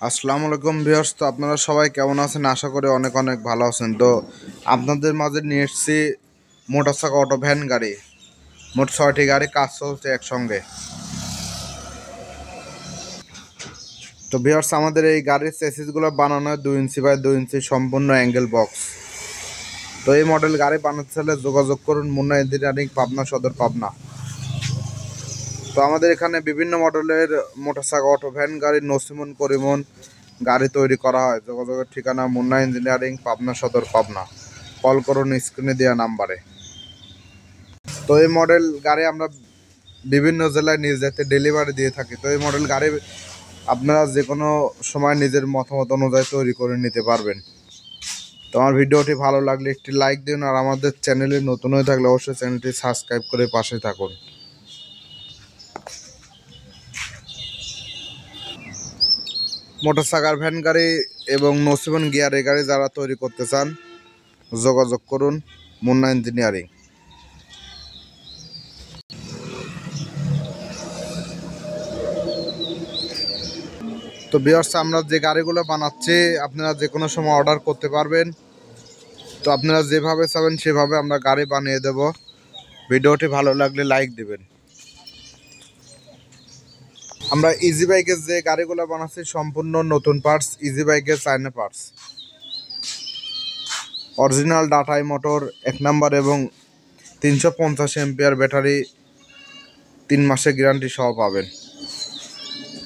আসসালামু আলাইকুম ভিউয়ার্স। তো আপনারা সবাই কেমন আছেন? আশা করি অনেক অনেক ভালো আছেন। তো আপনাদের মাঝে নিয়ে এসেছি মোটর চাকা অটো ভ্যান গাড়ি, মোট 6টি গাড়ি কাজ চলছে একসঙ্গে। তো ভিউয়ার্স, আমাদের এই গাড়ির চেসিসগুলো বানানো হয় 2 ইঞ্চি বাই 2 ইঞ্চি সম্পূর্ণ অ্যাঙ্গেল বক্স। তো এই মডেল গাড়ি বানাতে চাইলে যোগাযোগ করুন মুন্না ইঞ্জিনিয়ারিং, পাবনা সদর, পাবনা। তো আমাদের এখানে বিভিন্ন মডেলের মোটর চাকা অটো ভ্যান গাড়ি, নসিমন করিমন গাড়ি তৈরি করা হয়। যোগাযোগের ঠিকানা মুন্না ইঞ্জিনিয়ারিং, পাবনা সদর, পাবনা। কল করুন স্ক্রিনে দেওয়া নাম্বারে। তো এই মডেল গাড়ি আমরা বিভিন্ন জেলায় নিজ দায়িত্বে ডেলিভারি দিয়ে থাকি। তো এই মডেল গাড়ি আপনারা যে কোনো সময় নিজের মতামত অনুযায়ী তৈরি করে নিতে পারবেন। তো আমার ভিডিওটি ভালো লাগলে একটি লাইক দিন, আর আমাদের চ্যানেলে নতুন হয়ে থাকলে অবশ্যই চ্যানেলটি সাবস্ক্রাইব করে পাশে থাকুন। মোটর চাকার ভ্যান গাড়ি এবং নসিমন গিয়ার এই গাড়ি যারা তৈরি করতে চান যোগাযোগ করুন মুন্না ইঞ্জিনিয়ারিং। তো ভিউয়ার্স, আমরা যে গাড়িগুলো বানাচ্ছি আপনারা যে কোনো সময় অর্ডার করতে পারবেন। তো আপনারা যেভাবে চাবেন সেভাবে আমরা গাড়ি বানিয়ে দেব। ভিডিওটি ভালো লাগলে লাইক দিবেন। আমরা ইজি বাইকের যে গাড়িগুলো বানাচ্ছি সম্পূর্ণ নতুন পার্টস, ইজি বাইকের চায়না পার্টস, অরিজিনাল ডাটাই মোটর 1 নাম্বার এবং 350 এম্পিয়ার ব্যাটারি, 3 মাসের গ্যারান্টি সহ পাবেন।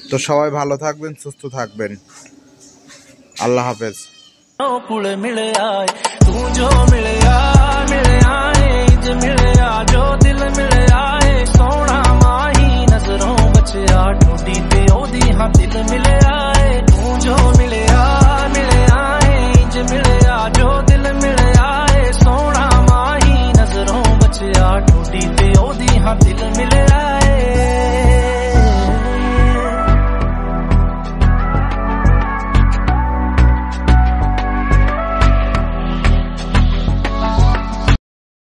তো সবাই ভালো থাকবেন, সুস্থ থাকবেন। আল্লাহ হাফেজ। दिल मिले